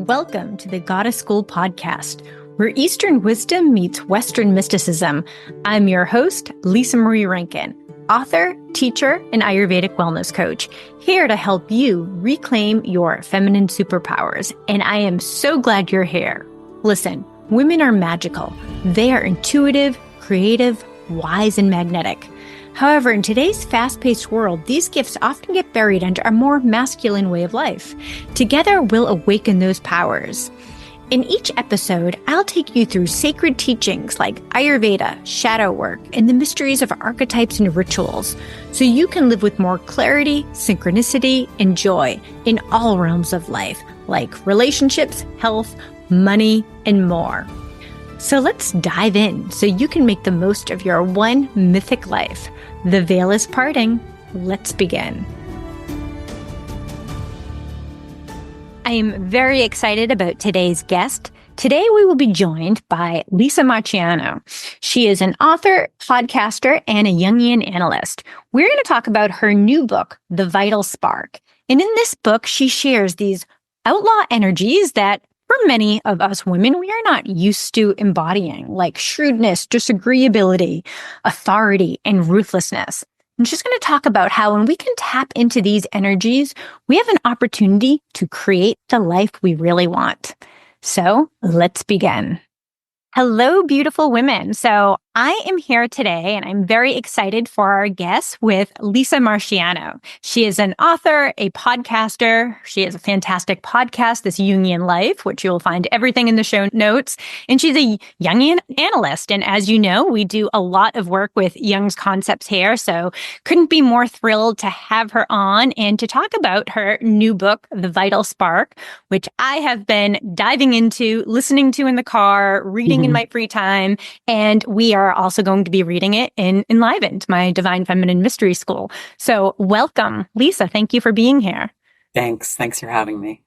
Welcome to the Goddess School podcast, where Eastern wisdom meets Western mysticism. I'm your host, Lisa Marie Rankin, author, teacher, and Ayurvedic wellness coach, here to help you reclaim your feminine superpowers. And I am so glad you're here. Listen, women are magical. They are intuitive, creative, wise, and magnetic. However, in today's fast-paced world, these gifts often get buried under a more masculine way of life. Together, we'll awaken those powers. In each episode, I'll take you through sacred teachings like Ayurveda, shadow work, and the mysteries of archetypes and rituals, so you can live with more clarity, synchronicity, and joy in all realms of life, like relationships, health, money, and more. So let's dive in so you can make the most of your one mythic life. The veil is parting. Let's begin. I am very excited about today's guest. Today, we will be joined by Lisa Marchiano. She is an author, podcaster, and a Jungian analyst. We're going to talk about her new book, The Vital Spark. And in this book, she shares these outlaw energies that for many of us women, we are not used to embodying, like shrewdness, disagreeability, authority, and ruthlessness. And she's going to talk about how when we can tap into these energies, we have an opportunity to create the life we really want. So let's begin. Hello, beautiful women. So I am here today and I'm very excited for our guest with Lisa Marchiano. She is an author, a podcaster. She has a fantastic podcast, This Jungian Life, which you'll find everything in the show notes. And she's a Jungian analyst. And as you know, we do a lot of work with Jung's concepts here. So couldn't be more thrilled to have her on and to talk about her new book, The Vital Spark, which I have been diving into, listening to in the car, reading in my free time. And we are also going to be reading it in Enlivened, my Divine Feminine Mystery School. So welcome, Lisa. Thank you for being here. Thanks for having me.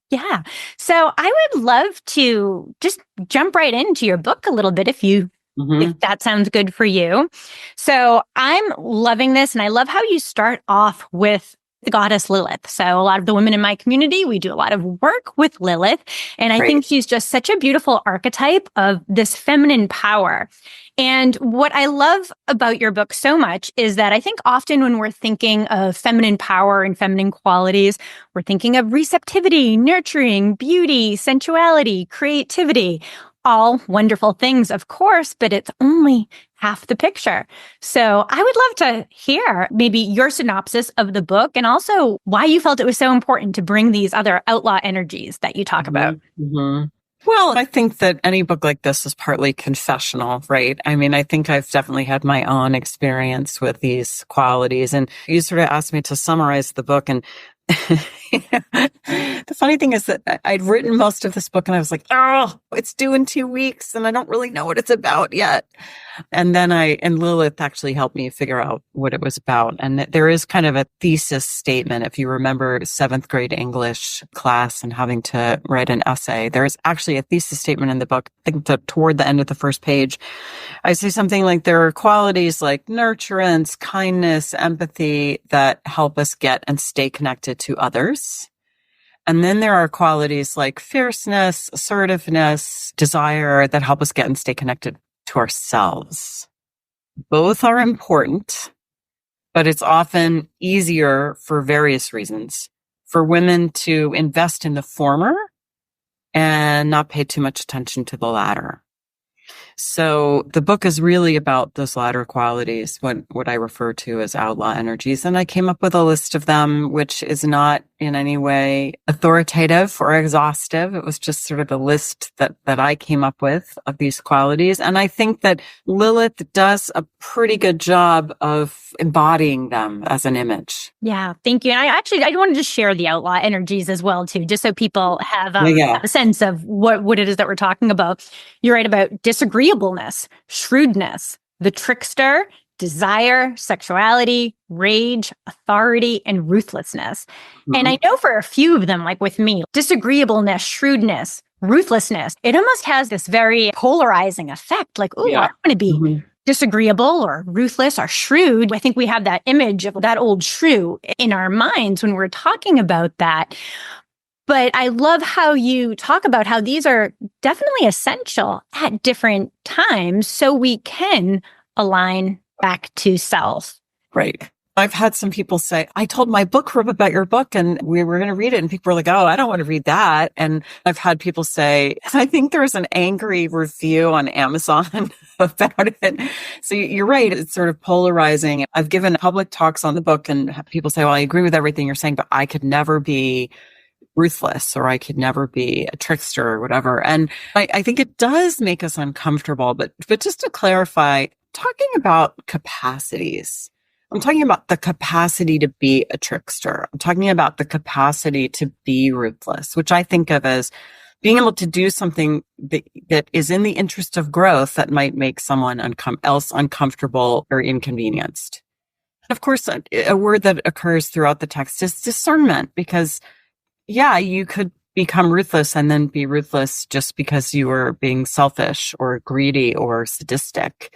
Yeah. So I would love to just jump right into your book a little bit if that sounds good for you. So I'm loving this, and I love how you start off with the goddess Lilith. So a lot of the women in my community, we do a lot of work with Lilith. And I think she's just such a beautiful archetype of this feminine power. And what I love about your book so much is that I think often when we're thinking of feminine power and feminine qualities, we're thinking of receptivity, nurturing, beauty, sensuality, creativity. All wonderful things, of course, but it's only half the picture. So I would love to hear maybe your synopsis of the book and also why you felt it was so important to bring these other outlaw energies that you talk about. Well, I think that any book like this is partly confessional, right? I mean, I think I've definitely had my own experience with these qualities. And you sort of asked me to summarize the book, and the funny thing is that I'd written most of this book and I was like, oh, it's due in 2 weeks and I don't really know what it's about yet. And then Lilith actually helped me figure out what it was about. And there is kind of a thesis statement. If you remember 7th grade English class and having to write an essay, there's actually a thesis statement in the book. I think toward the end of the first page, I say something like there are qualities like nurturance, kindness, empathy that help us get and stay connected to others. And then there are qualities like fierceness, assertiveness, desire that help us get and stay connected to ourselves. Both are important, but it's often easier for various reasons for women to invest in the former and not pay too much attention to the latter. So the book is really about those latter qualities, what I refer to as outlaw energies. And I came up with a list of them, which is not in any way authoritative or exhaustive. It was just sort of a list that I came up with of these qualities. And I think that Lilith does a pretty good job of embodying them as an image. Yeah, thank you. And I wanted to share the outlaw energies as well, too, just so people have a sense of what it is that we're talking about. You're right about disagreeableness, shrewdness, the trickster, desire, sexuality, rage, authority, and ruthlessness. And I know for a few of them, like with me, disagreeableness, shrewdness, ruthlessness, it almost has this very polarizing effect. Like, I want to be disagreeable or ruthless or shrewd. I think we have that image of that old shrew in our minds when we're talking about that. But I love how you talk about how these are definitely essential at different times so we can align back to self. Right. I've had some people say, I told my book club about your book and we were going to read it. And people were like, oh, I don't want to read that. And I've had people say, I think there's an angry review on Amazon about it. So you're right. It's sort of polarizing. I've given public talks on the book and people say, well, I agree with everything you're saying, but I could never be ruthless or I could never be a trickster or whatever. And I think it does make us uncomfortable. But just to clarify, talking about capacities, I'm talking about the capacity to be a trickster. I'm talking about the capacity to be ruthless, which I think of as being able to do something that is in the interest of growth that might make someone else uncomfortable or inconvenienced. And of course, a word that occurs throughout the text is discernment, because yeah, you could become ruthless and then be ruthless just because you were being selfish or greedy or sadistic.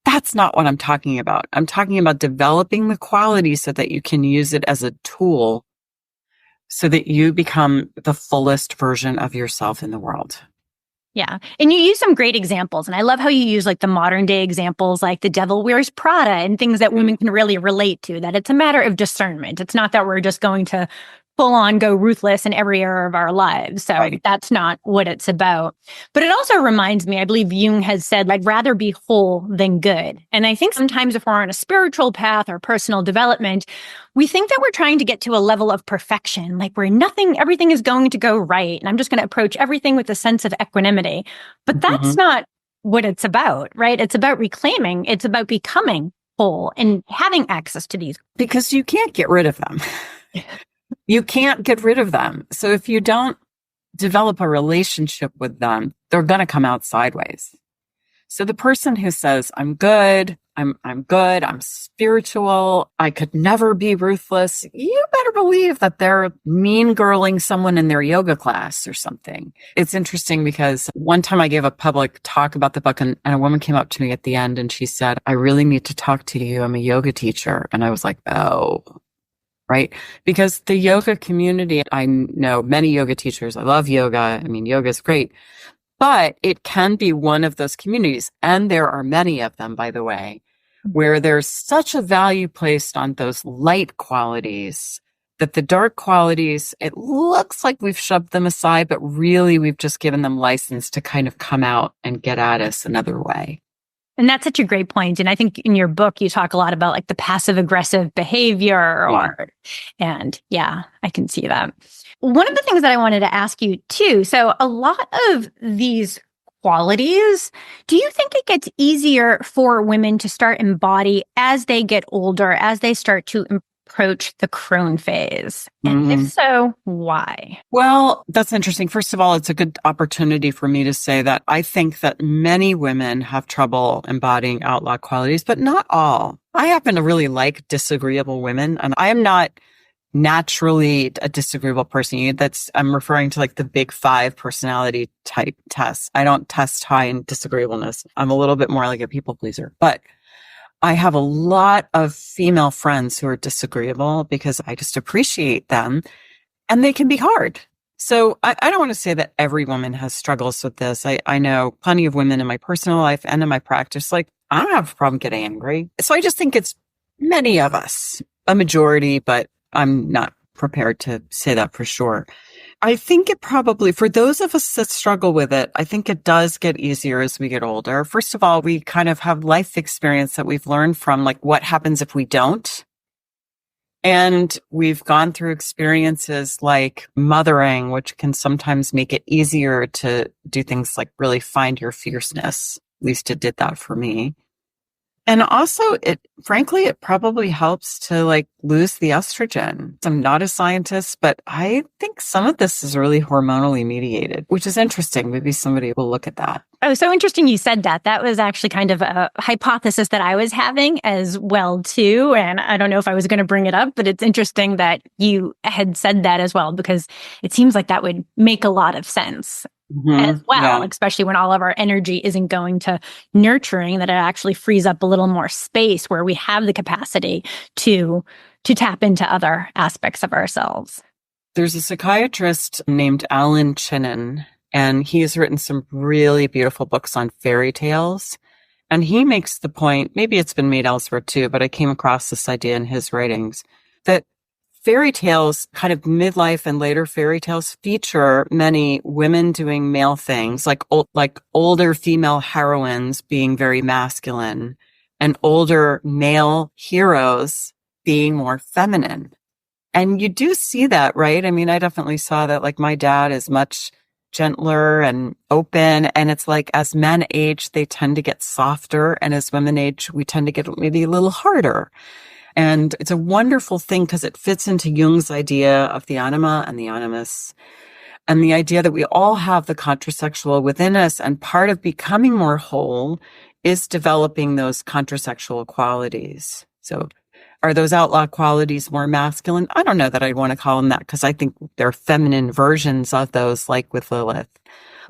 That's not what I'm talking about. I'm talking about developing the quality so that you can use it as a tool so that you become the fullest version of yourself in the world. Yeah. And you use some great examples. And I love how you use like the modern day examples, like the devil wears Prada and things that women can really relate to, that it's a matter of discernment. It's not that we're just going to full on go ruthless in every area of our lives. So Right. That's not what it's about. But it also reminds me, I believe Jung has said, I'd rather be whole than good. And I think sometimes if we're on a spiritual path or personal development, we think that we're trying to get to a level of perfection, like where everything is going to go right. And I'm just going to approach everything with a sense of equanimity. But that's not what it's about, right? It's about reclaiming. It's about becoming whole and having access to these. Because you can't get rid of them. You can't get rid of them. So if you don't develop a relationship with them, they're going to come out sideways. So the person who says, I'm good, I'm spiritual, I could never be ruthless, you better believe that they're mean girling someone in their yoga class or something. It's interesting because one time I gave a public talk about the book and a woman came up to me at the end and she said, I really need to talk to you. I'm a yoga teacher. And I was like, oh, right? Because the yoga community, I know many yoga teachers. I love yoga. I mean, yoga is great, but it can be one of those communities. And there are many of them, by the way, where there's such a value placed on those light qualities that the dark qualities, it looks like we've shoved them aside, but really we've just given them license to kind of come out and get at us another way. And that's such a great point. And I think in your book, you talk a lot about like the passive aggressive behavior and I can see that. One of the things that I wanted to ask you too, so a lot of these qualities, do you think it gets easier for women to start embody as they get older, as they start to approach the crone phase? And if so, why? Well, that's interesting. First of all, it's a good opportunity for me to say that I think that many women have trouble embodying outlaw qualities, but not all. I happen to really like disagreeable women, and I am not naturally a disagreeable person. I'm referring to like the big 5 personality type tests. I don't test high in disagreeableness. I'm a little bit more like a people pleaser, but I have a lot of female friends who are disagreeable because I just appreciate them and they can be hard. So I don't want to say that every woman has struggles with this. I know plenty of women in my personal life and in my practice, like I don't have a problem getting angry. So I just think it's many of us, a majority, but I'm not prepared to say that for sure. I think it probably, for those of us that struggle with it, I think it does get easier as we get older. First of all, we kind of have life experience that we've learned from, like what happens if we don't. And we've gone through experiences like mothering, which can sometimes make it easier to do things like really find your fierceness. At least it did that for me. And also, it probably helps to like lose the estrogen. I'm not a scientist, but I think some of this is really hormonally mediated, which is interesting. Maybe somebody will look at that. Oh, so interesting you said that. That was actually kind of a hypothesis that I was having as well, too. And I don't know if I was going to bring it up, but it's interesting that you had said that as well, because it seems like that would make a lot of sense. As well, especially when all of our energy isn't going to nurturing, that it actually frees up a little more space where we have the capacity to tap into other aspects of ourselves. There's a psychiatrist named Alan Chinen, and he has written some really beautiful books on fairy tales. And he makes the point, maybe it's been made elsewhere too, but I came across this idea in his writings, that fairy tales, kind of midlife and later fairy tales, feature many women doing male things, like older female heroines being very masculine and older male heroes being more feminine. And you do see that, right? I mean, I definitely saw that, like, my dad is much gentler and open. And it's like, as men age, they tend to get softer. And as women age, we tend to get maybe a little harder. And it's a wonderful thing because it fits into Jung's idea of the anima and the animus, and the idea that we all have the contrasexual within us. And part of becoming more whole is developing those contrasexual qualities. So are those outlaw qualities more masculine? I don't know that I'd want to call them that, because I think they're feminine versions of those, like with Lilith.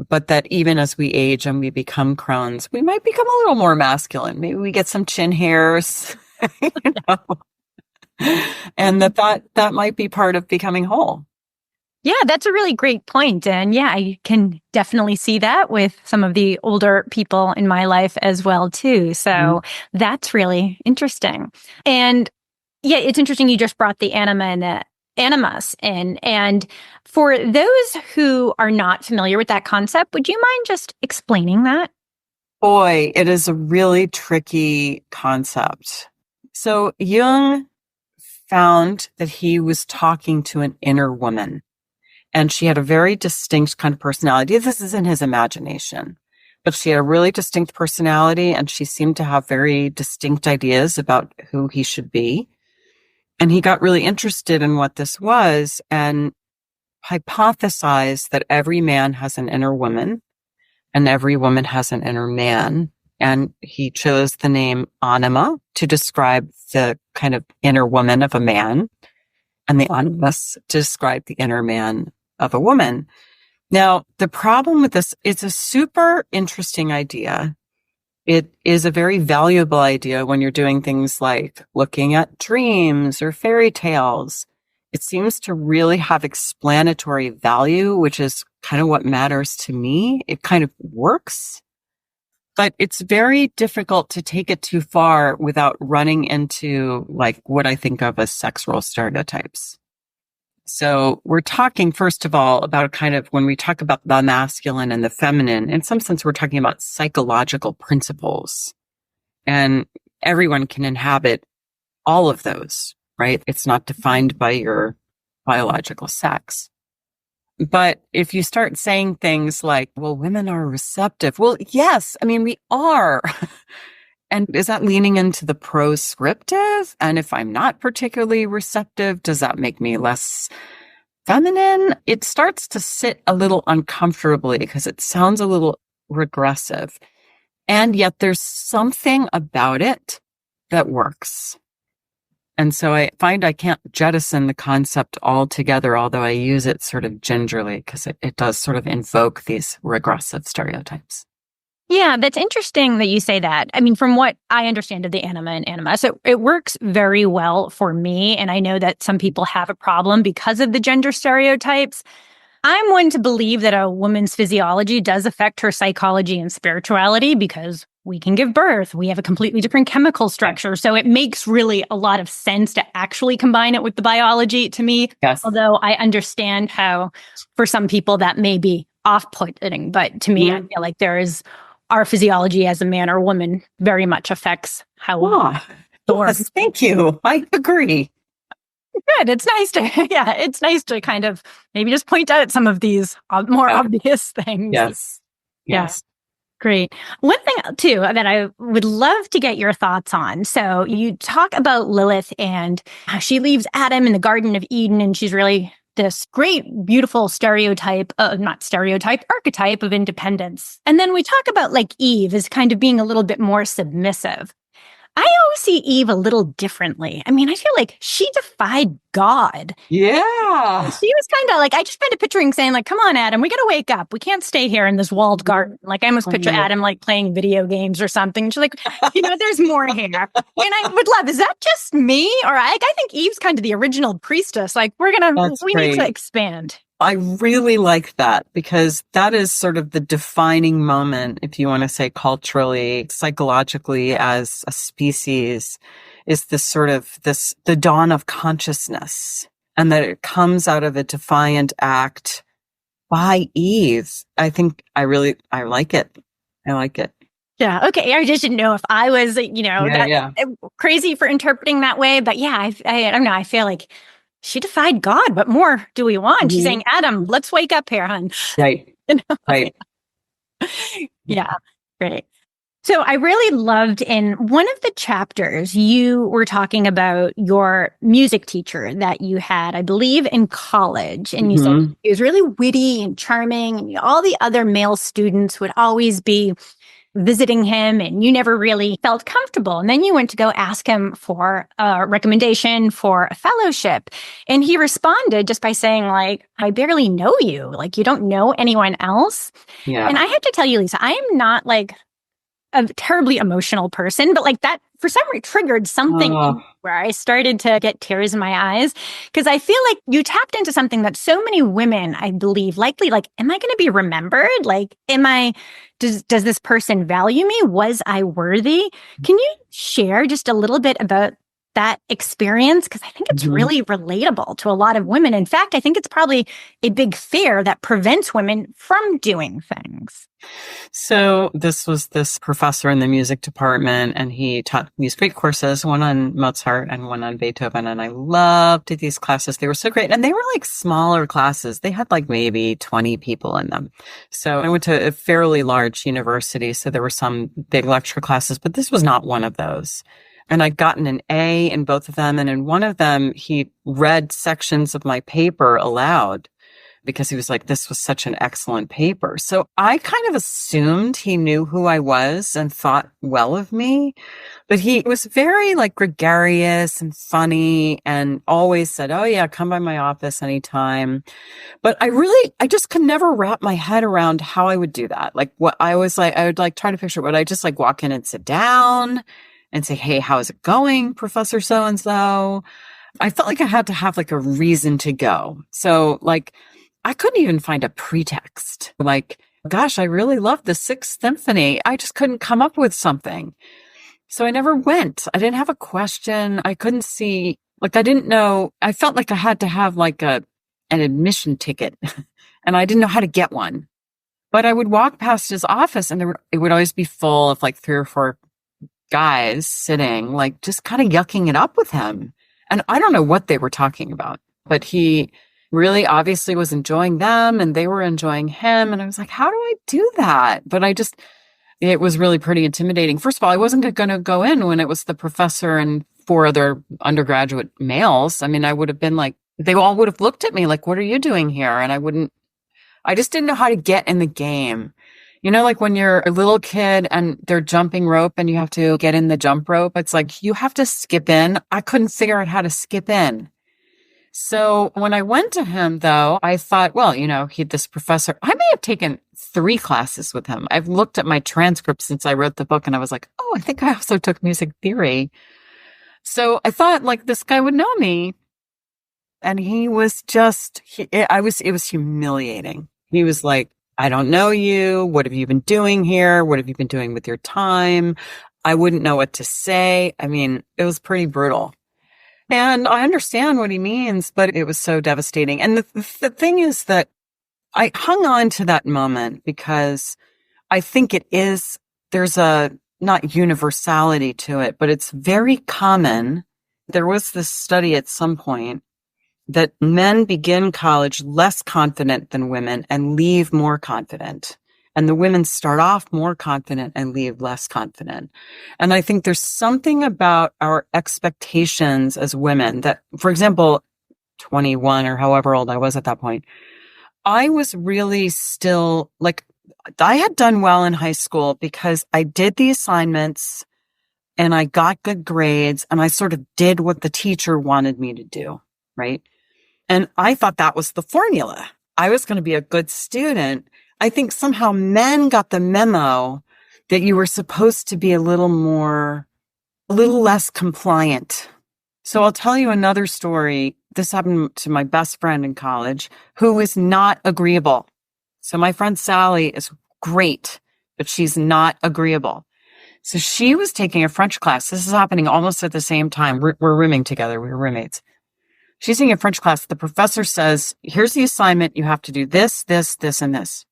But that even as we age and we become crones, we might become a little more masculine. Maybe we get some chin hairs, you know, and that might be part of becoming whole. Yeah, that's a really great point. And yeah, I can definitely see that with some of the older people in my life as well, too. So that's really interesting. And yeah, it's interesting you just brought the anima and the animus in. And for those who are not familiar with that concept, would you mind just explaining that? Boy, it is a really tricky concept. So Jung found that he was talking to an inner woman, and she had a very distinct kind of personality. This is in his imagination, but she had a really distinct personality, and she seemed to have very distinct ideas about who he should be. And he got really interested in what this was and hypothesized that every man has an inner woman and every woman has an inner man. And he chose the name anima to describe the kind of inner woman of a man, and the animus to describe the inner man of a woman. Now, the problem with this, it's a super interesting idea. It is a very valuable idea when you're doing things like looking at dreams or fairy tales. It seems to really have explanatory value, which is kind of what matters to me. It kind of works, but it's very difficult to take it too far without running into, like, what I think of as sex role stereotypes. So we're talking, first of all, about kind of, when we talk about the masculine and the feminine, in some sense, we're talking about psychological principles, and everyone can inhabit all of those, right? It's not defined by your biological sex. But if you start saying things like, well, women are receptive. Well, yes, I mean, we are. And is that leaning into the proscriptive? And if I'm not particularly receptive, does that make me less feminine? It starts to sit a little uncomfortably because it sounds a little regressive. And yet there's something about it that works. And so I find I can't jettison the concept altogether, although I use it sort of gingerly because it does sort of invoke these regressive stereotypes. Yeah, that's interesting that you say that. I mean, from what I understand of the anima and animus, it works very well for me. And I know that some people have a problem because of the gender stereotypes. I'm one to believe that a woman's physiology does affect her psychology and spirituality because we can give birth. We have a completely different chemical structure. So it makes really a lot of sense to actually combine it with the biology to me. Yes. Although I understand how for some people that may be off-putting. But to me, I feel like our physiology as a man or woman very much affects how we yes, thank you. I agree. Good. It's nice it's nice to kind of maybe just point out some of these more obvious things. Yes. Yes. Yeah. Great. One thing too that I would love to get your thoughts on. So you talk about Lilith and how she leaves Adam in the Garden of Eden, and she's really this great, beautiful archetype of independence. And then we talk about like Eve as kind of being a little bit more submissive. I always see Eve a little differently. I mean, I feel like she defied God. Yeah. She was kind of like, I just kind of picturing saying like, come on, Adam, we got to wake up. We can't stay here in this walled garden. Like I almost picture Adam like playing video games or something. She's like, there's more here. And I would love, is that just me? Or I think Eve's kind of the original priestess. Like we need to expand. I really like that because that is sort of the defining moment, if you want to say culturally, psychologically as a species, is the dawn of consciousness, and that it comes out of a defiant act by Eve. I think I like it. I like it. Yeah. Okay. I just didn't know if I was, crazy for interpreting that way, but yeah, I don't know. I feel like she defied God. What more do we want? Mm-hmm. She's saying, Adam, let's wake up here, hon. Right. Right. Yeah. Great. So I really loved in one of the chapters, you were talking about your music teacher that you had, I believe, in college. And you said he was really witty and charming. And all the other male students would always be visiting him and you never really felt comfortable. And then you went to go ask him for a recommendation for a fellowship. And he responded just by saying like, I barely know you. Like you don't know anyone else. Yeah. And I have to tell you, Lisa, I am not like a terribly emotional person, but like that for some reason triggered something where I started to get tears in my eyes because I feel like you tapped into something that so many women, I believe, likely like, am I going to be remembered? Like, does this person value me? Was I worthy? Can you share just a little bit about that experience? Because I think it's really relatable to a lot of women. In fact, I think it's probably a big fear that prevents women from doing things. So this was this professor in the music department, and he taught these great courses, one on Mozart and one on Beethoven. And I loved these classes. They were so great. And they were like smaller classes. They had like maybe 20 people in them. So I went to a fairly large university. So there were some big lecture classes, but this was not one of those. And I'd gotten an A in both of them. And in one of them, he read sections of my paper aloud because he was like, this was such an excellent paper. So I kind of assumed he knew who I was and thought well of me. But he was very like gregarious and funny and always said, oh yeah, come by my office anytime. But I just could never wrap my head around how I would do that. Like what I was like, I would like try to picture, would I just like walk in and sit down and say, hey, how is it going, Professor so-and-so? I felt like I had to have like a reason to go. So like, I couldn't even find a pretext. Like, gosh, I really love the Sixth Symphony. I just couldn't come up with something. So I never went. I didn't have a question. I couldn't see, like, I didn't know. I felt like I had to have like an admission ticket and I didn't know how to get one. But I would walk past his office and it would always be full of like 3 or 4 guys sitting, like just kind of yucking it up with him. And I don't know what they were talking about, but he really obviously was enjoying them and they were enjoying him. And I was like, how do I do that? But it was really pretty intimidating. First of all, I wasn't going to go in when it was the professor and 4 other undergraduate males. I mean, I would have been like, they all would have looked at me like, what are you doing here? And I just didn't know how to get in the game. You know, like when you're a little kid and they're jumping rope and you have to get in the jump rope, it's like you have to skip in. I couldn't figure out how to skip in. So when I went to him, though, I thought, well, this professor, I may have taken 3 classes with him. I've looked at my transcripts since I wrote the book and I was like, oh, I think I also took music theory. So I thought like this guy would know me. And he was it was humiliating. He was like, I don't know you. What have you been doing here? What have you been doing with your time? I wouldn't know what to say. I mean, it was pretty brutal. And I understand what he means, but it was so devastating. And the thing is that I hung on to that moment because I think there's a not universality to it, but it's very common. There was this study at some point that men begin college less confident than women and leave more confident. And the women start off more confident and leave less confident. And I think there's something about our expectations as women that, for example, 21 or however old I was at that point, I was really still like, I had done well in high school because I did the assignments. and I got good grades and I sort of did what the teacher wanted me to do, right? And I thought that was the formula. I was going to be a good student. I think somehow men got the memo that you were supposed to be a little less compliant. So I'll tell you another story. This happened to my best friend in college who is not agreeable. So my friend Sally is great, but she's not agreeable. So she was taking a French class. This is happening almost at the same time. We're rooming together. We were roommates. She's taking a French class. The professor says, here's the assignment. You have to do this, this, this, and this.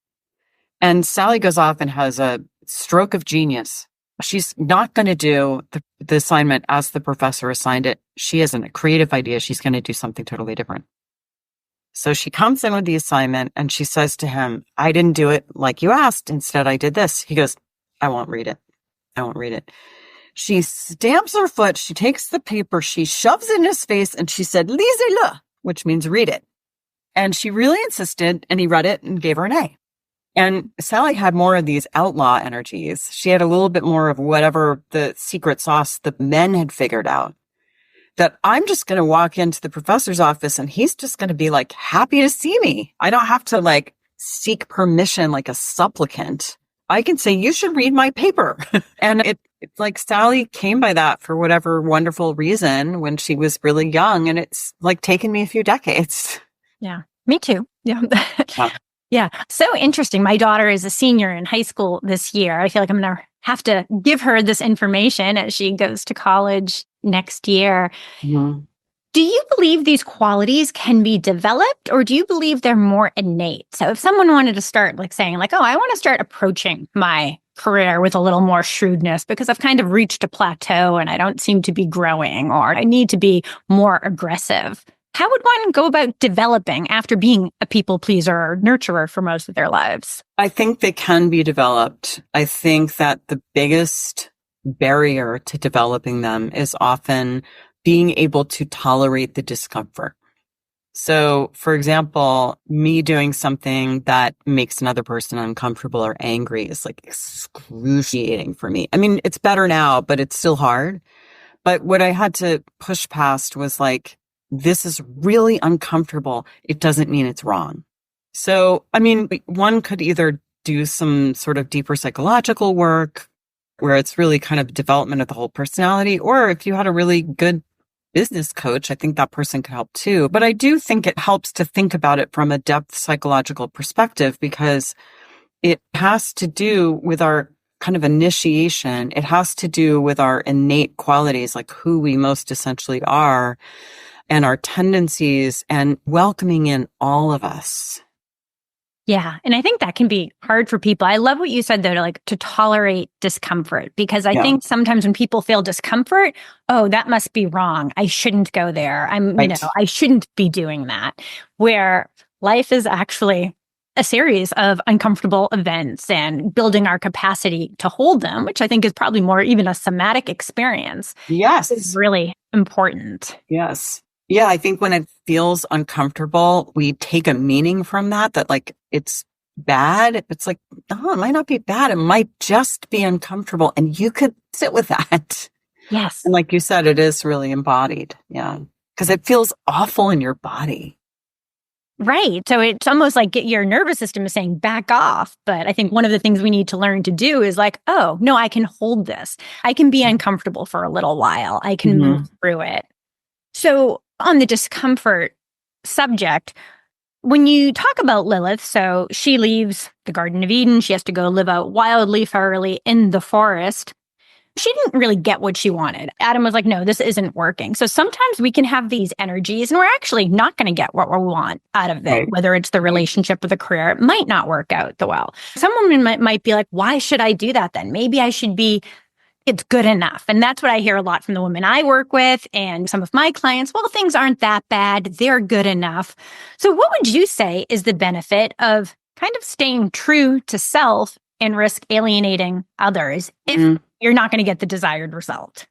And Sally goes off and has a stroke of genius. She's not going to do the assignment as the professor assigned it. She has a creative idea. She's going to do something totally different. So she comes in with the assignment and she says to him, I didn't do it like you asked. Instead, I did this. He goes, I won't read it. I won't read it. She stamps her foot. She takes the paper. She shoves it in his face and she said, lisez-le, which means read it. And she really insisted and he read it and gave her an A. And Sally had more of these outlaw energies. She had a little bit more of whatever the secret sauce the men had figured out. That I'm just going to walk into the professor's office and he's just going to be like happy to see me. I don't have to like seek permission like a supplicant. I can say, you should read my paper. And it's like Sally came by that for whatever wonderful reason when she was really young. And it's like taken me a few decades. Yeah, me too. Yeah. Yeah. Yeah. So interesting. My daughter is a senior in high school this year. I feel like I'm going to have to give her this information as she goes to college next year. Mm-hmm. Do you believe these qualities can be developed or do you believe they're more innate? So if someone wanted to start like saying like, oh, I want to start approaching my career with a little more shrewdness because I've kind of reached a plateau and I don't seem to be growing or I need to be more aggressive. How would one go about developing after being a people pleaser or nurturer for most of their lives? I think they can be developed. I think that the biggest barrier to developing them is often being able to tolerate the discomfort. So, for example, me doing something that makes another person uncomfortable or angry is like excruciating for me. I mean, it's better now, but it's still hard. But what I had to push past was like, this is really uncomfortable. It doesn't mean it's wrong. So, I mean, one could either do some sort of deeper psychological work where it's really kind of development of the whole personality, or if you had a really good business coach, I think that person could help too. But I do think it helps to think about it from a depth psychological perspective because it has to do with our kind of initiation. It has to do with our innate qualities, like who we most essentially are and our tendencies and welcoming in all of us. Yeah. And I think that can be hard for people. I love what you said though, to tolerate discomfort, because I think sometimes when people feel discomfort, oh, that must be wrong. I shouldn't go there. I shouldn't be doing that. Where life is actually a series of uncomfortable events and building our capacity to hold them, which I think is probably more even a somatic experience. Yes. Is really important. Yes. Yeah, I think when it feels uncomfortable, we take a meaning from that like it's bad. It's like, no, it might not be bad. It might just be uncomfortable. And you could sit with that. Yes. And like you said, it is really embodied. Yeah. Because it feels awful in your body. Right. So it's almost like your nervous system is saying back off. But I think one of the things we need to learn to do is like, oh, no, I can hold this. I can be uncomfortable for a little while. I can move through it. So on the discomfort subject, when you talk about Lilith, so she leaves the Garden of Eden, she has to go live out wildly, thoroughly in the forest. She didn't really get what she wanted. Adam was like, no, this isn't working. So sometimes we can have these energies and we're actually not going to get what we want out of it, right. Whether it's the relationship or the career, it might not work out the well. Some women might be like, why should I do that then? Maybe I should be it's good enough. And that's what I hear a lot from the women I work with and some of my clients. Well, things aren't that bad. They're good enough. So what would you say is the benefit of kind of staying true to self and risk alienating others if you're not going to get the desired result?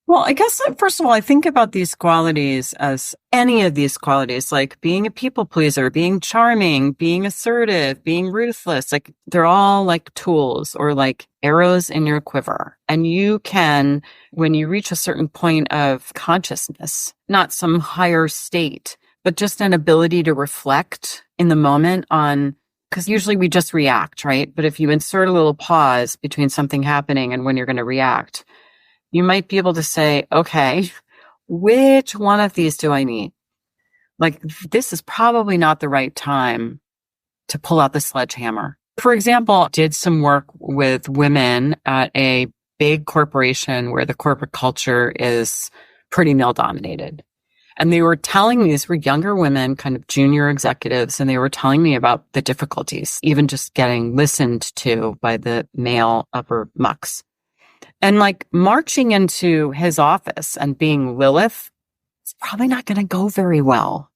Well, I guess first of all, I think about these qualities as any of these qualities, like being a people pleaser, being charming, being assertive, being ruthless. Like they're all like tools or like arrows in your quiver. And you can, when you reach a certain point of consciousness, not some higher state, but just an ability to reflect in the moment on, because usually we just react, right? But if you insert a little pause between something happening and when you're going to react, you might be able to say, okay, which one of these do I need? Like, this is probably not the right time to pull out the sledgehammer. For example, did some work with women at a big corporation where the corporate culture is pretty male dominated. And they were telling me, these were younger women, kind of junior executives, and they were telling me about the difficulties, even just getting listened to by the male upper mucks. And like marching into his office and being Lilith, it's probably not going to go very well.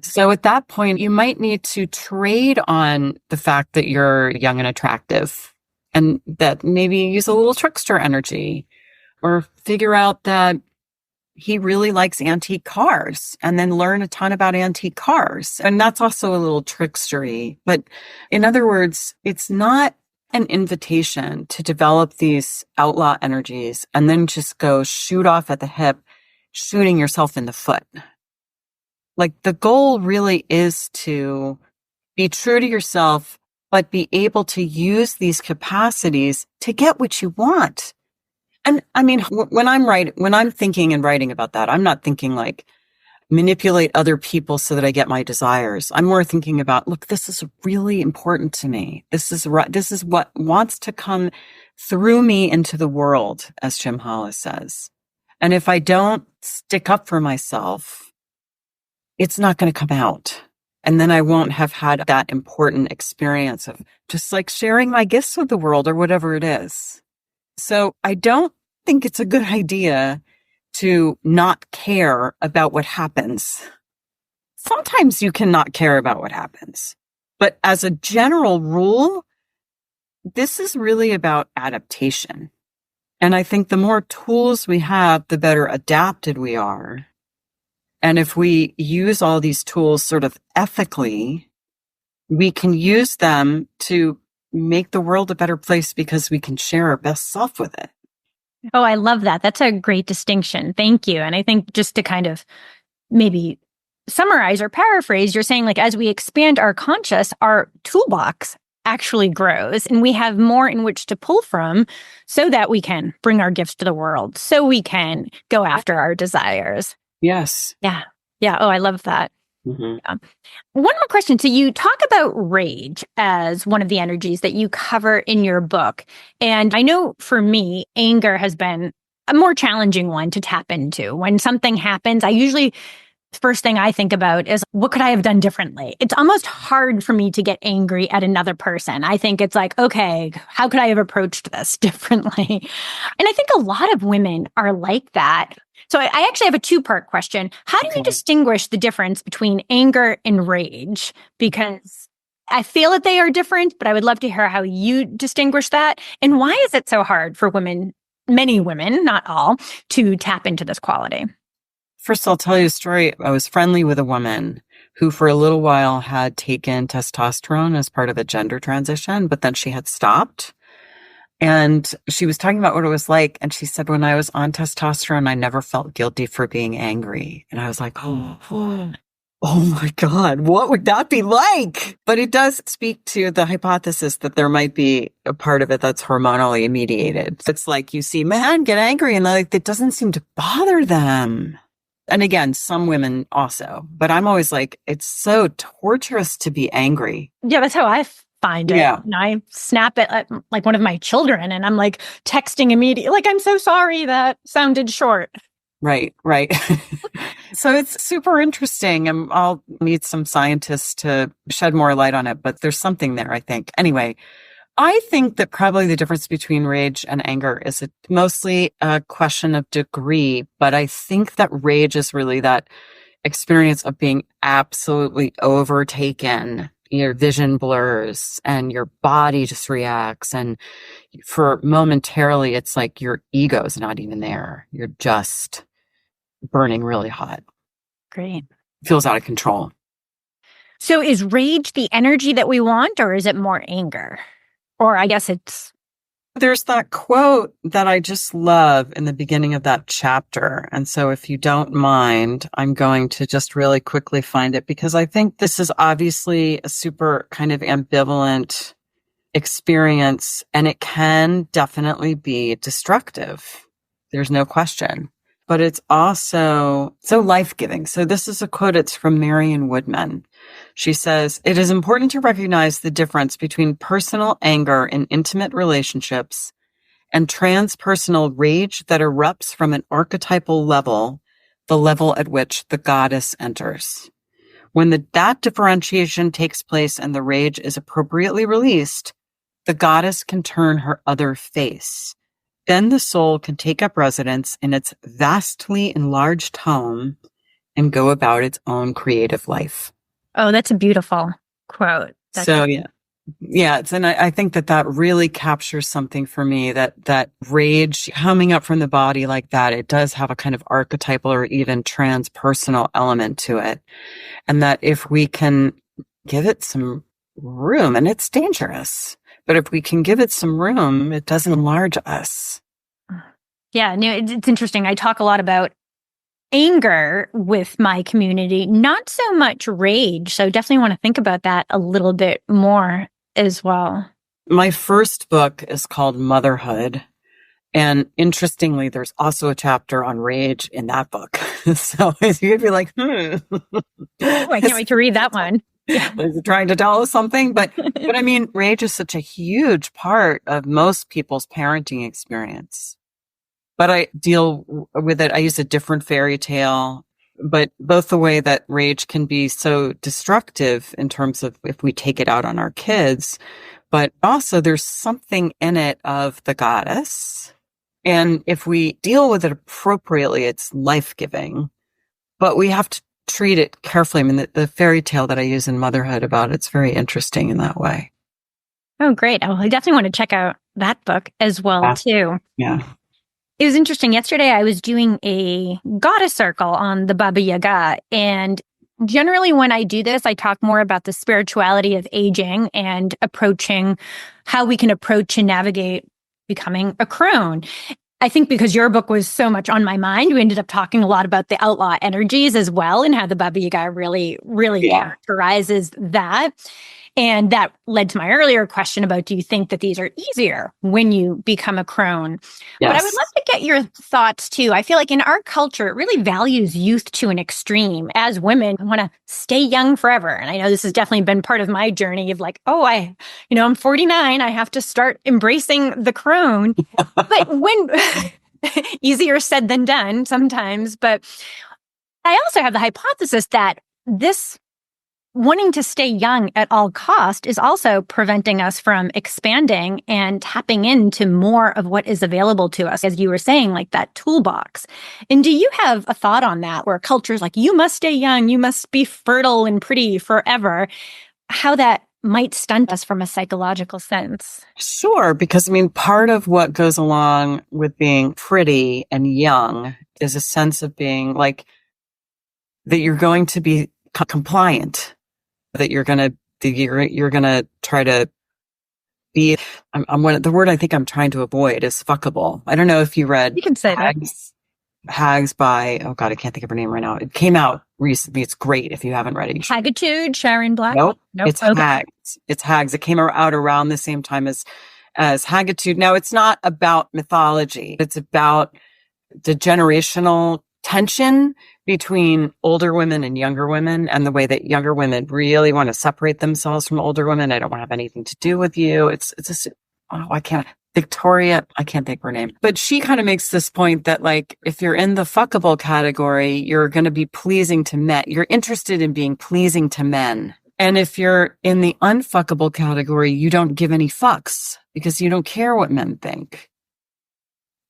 So at that point, you might need to trade on the fact that you're young and attractive and that maybe use a little trickster energy or figure out that he really likes antique cars and then learn a ton about antique cars. And that's also a little trickstery. But in other words, it's not an invitation to develop these outlaw energies and then just go shoot off at the hip, shooting yourself in the foot. Like the goal really is to be true to yourself, but be able to use these capacities to get what you want. And I mean, when I'm thinking and writing about that, I'm not thinking like manipulate other people so that I get my desires. I'm more thinking about, look, this is really important to me. This is what wants to come through me into the world, as Jim Hollis says. And if I don't stick up for myself, it's not going to come out. And then I won't have had that important experience of just like sharing my gifts with the world or whatever it is. So I don't think it's a good idea to not care about what happens. Sometimes you cannot care about what happens. But as a general rule, this is really about adaptation. And I think the more tools we have, the better adapted we are. And if we use all these tools sort of ethically, we can use them to make the world a better place because we can share our best self with it. Oh, I love that. That's a great distinction. Thank you. And I think just to kind of maybe summarize or paraphrase, you're saying like as we expand our conscious, our toolbox actually grows and we have more in which to pull from so that we can bring our gifts to the world, so we can go after our desires. Yes. Yeah. Yeah. Oh, I love that. Mm-hmm. Yeah. One more question. So you talk about rage as one of the energies that you cover in your book. And I know for me, anger has been a more challenging one to tap into. When something happens, I usually, first thing I think about is what could I have done differently? It's almost hard for me to get angry at another person. I think it's like, okay, how could I have approached this differently? And I think a lot of women are like that. So I actually have a two-part question. How do you distinguish the difference between anger and rage? Because I feel that they are different, but I would love to hear how you distinguish that. And why is it so hard for women, many women, not all, to tap into this quality? First, I'll tell you a story. I was friendly with a woman who for a little while had taken testosterone as part of a gender transition, but then she had stopped. And she was talking about what it was like. And she said, when I was on testosterone, I never felt guilty for being angry. And I was like, oh my God, what would that be like? But it does speak to the hypothesis that there might be a part of it that's hormonally mediated. It's like you see men get angry and like it doesn't seem to bother them. And again, some women also, but I'm always like, it's so torturous to be angry. Yeah, that's how I find it. Yeah. And I snap at like one of my children and I'm like texting immediately, like, I'm so sorry that sounded short. Right. So it's super interesting and I'll need some scientists to shed more light on it, but there's something there, I think. Anyway, I think that probably the difference between rage and anger is mostly a question of degree, but I think that rage is really that experience of being absolutely overtaken your vision blurs and your body just reacts. And for momentarily, it's like your ego's not even there. You're just burning really hot. Great. Feels out of control. So is rage the energy that we want, or is it more anger? Or I guess it's... There's that quote that I just love in the beginning of that chapter. And so if you don't mind, I'm going to just really quickly find it, because I think this is obviously a super kind of ambivalent experience, and it can definitely be destructive. There's no question. But it's also so life-giving. So this is a quote. It's from Marion Woodman. She says, "It is important to recognize the difference between personal anger in intimate relationships and transpersonal rage that erupts from an archetypal level, the level at which the goddess enters. When that differentiation takes place and the rage is appropriately released, the goddess can turn her other face. Then the soul can take up residence in its vastly enlarged home and go about its own creative life." Oh, that's a beautiful quote. And I think that really captures something for me, that rage coming up from the body like that, it does have a kind of archetypal or even transpersonal element to it. And that if we can give it some room, and it's dangerous, but if we can give it some room, it does enlarge us. Yeah, no, it's interesting. I talk a lot about anger with my community, not so much rage. So definitely want to think about that a little bit more as well. My first book is called Motherhood. And interestingly, there's also a chapter on rage in that book. So you'd be like, Oh, I can't wait to read that one. Yeah. Is it trying to tell us something? But I mean, rage is such a huge part of most people's parenting experience. But I deal with it. I use a different fairy tale, but both the way that rage can be so destructive in terms of if we take it out on our kids, but also there's something in it of the goddess. And if we deal with it appropriately, it's life-giving, but we have to treat it carefully. I mean, the fairy tale that I use in Motherhood about it's very interesting in that way. Oh, great. I definitely want to check out that book as well, too. Yeah. It was interesting. Yesterday, I was doing a goddess circle on the Baba Yaga. And generally, when I do this, I talk more about the spirituality of aging and approaching how we can approach and navigate becoming a crone. I think because your book was so much on my mind, we ended up talking a lot about the outlaw energies as well and how the Baba Yaga really characterizes that. And that led to my earlier question about, do you think that these are easier when you become a crone? Yes. But I would love to get your thoughts too. I feel like in our culture, it really values youth to an extreme. As women, I want to stay young forever. And I know this has definitely been part of my journey of like, I'm 49. I have to start embracing the crone. But when easier said than done sometimes. But I also have the hypothesis that this wanting to stay young at all cost is also preventing us from expanding and tapping into more of what is available to us, as you were saying, like that toolbox. And do you have a thought on that, where culture's like, you must stay young, you must be fertile and pretty forever, how that might stunt us from a psychological sense? Sure, because I mean, part of what goes along with being pretty and young is a sense of being like that you're going to be compliant, that you're going to try to be, the word I think I'm trying to avoid is fuckable. I don't know if you read You can say Hags by, oh God, I can't think of her name right now. It came out recently. It's great if you haven't read it. Haggitude, Sharon Black? Nope. It's okay. Hags. It's Hags. It came out around the same time as Haggitude. Now, it's not about mythology. It's about the generational tension between older women and younger women, and the way that younger women really want to separate themselves from older women. I don't want to have anything to do with you. Victoria, I can't think of her name, but she kind of makes this point that like, if you're in the fuckable category, you're going to be pleasing to men. You're interested in being pleasing to men. And if you're in the unfuckable category, you don't give any fucks because you don't care what men think.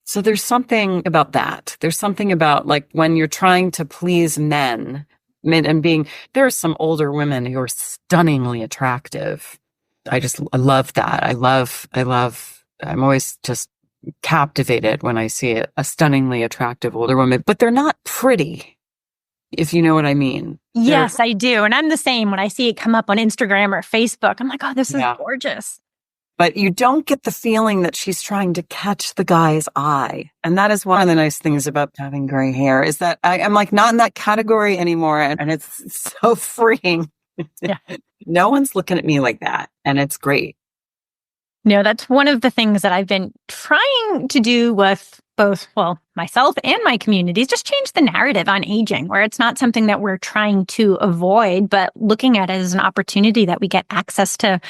So there's something about that. There's something about like when you're trying to please men, There are some older women who are stunningly attractive. I love that. I'm always just captivated when I see a stunningly attractive older woman, but they're not pretty, if you know what I mean. Yes, I do. And I'm the same. When I see it come up on Instagram or Facebook, I'm like, oh, this is gorgeous. But you don't get the feeling that she's trying to catch the guy's eye. And that is one of the nice things about having gray hair, is that I'm like not in that category anymore. And it's so freeing. Yeah. No one's looking at me like that. And it's great. No, that's one of the things that I've been trying to do with both, myself and my communities, just change the narrative on aging, where it's not something that we're trying to avoid, but looking at it as an opportunity that we get access to,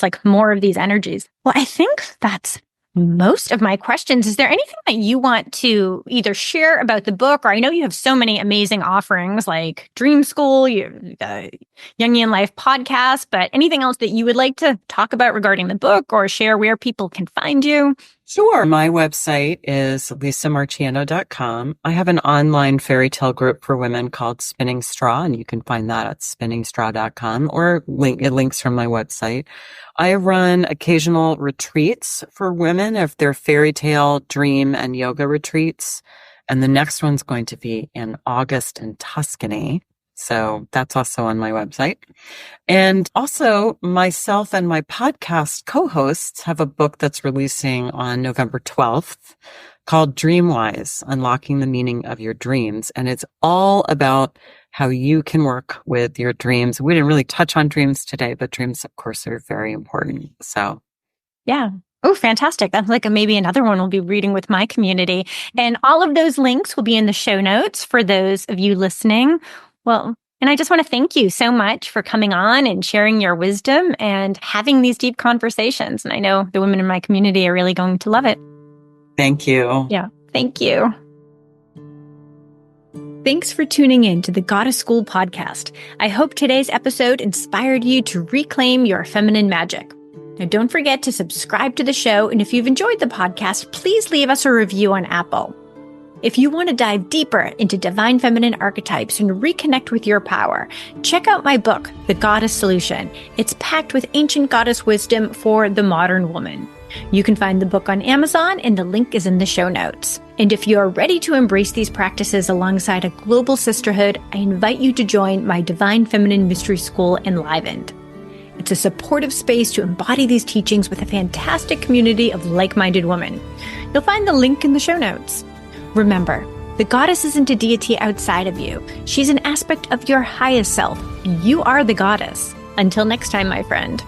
like more of these energies. Well, I think that's most of my questions. Is there anything that you want to either share about the book, or I know you have so many amazing offerings like Dream School, Jungian Life podcast, but anything else that you would like to talk about regarding the book or share where people can find you? Sure. My website is lisamarchiano.com. I have an online fairy tale group for women called Spinning Straw, and you can find that at spinningstraw.com, or it links from my website. I run occasional retreats for women, if they're fairy tale, dream, and yoga retreats. And the next one's going to be in August in Tuscany. So that's also on my website. And also, myself and my podcast co-hosts have a book that's releasing on November 12th called Dreamwise, Unlocking the Meaning of Your Dreams. And it's all about how you can work with your dreams. We didn't really touch on dreams today, but dreams, of course, are very important. So, yeah. Oh, fantastic. That's like maybe another one we'll be reading with my community. And all of those links will be in the show notes for those of you listening. Well, and I just want to thank you so much for coming on and sharing your wisdom and having these deep conversations. And I know the women in my community are really going to love it. Thank you. Yeah, thank you. Thanks for tuning in to the Goddess School podcast. I hope today's episode inspired you to reclaim your feminine magic. Now, don't forget to subscribe to the show. And if you've enjoyed the podcast, please leave us a review on Apple. If you want to dive deeper into divine feminine archetypes and reconnect with your power, check out my book, The Goddess Solution. It's packed with ancient goddess wisdom for the modern woman. You can find the book on Amazon, and the link is in the show notes. And if you are ready to embrace these practices alongside a global sisterhood, I invite you to join my Divine Feminine Mystery School, Enlivened. It's a supportive space to embody these teachings with a fantastic community of like-minded women. You'll find the link in the show notes. Remember, the goddess isn't a deity outside of you. She's an aspect of your highest self. You are the goddess. Until next time, my friend.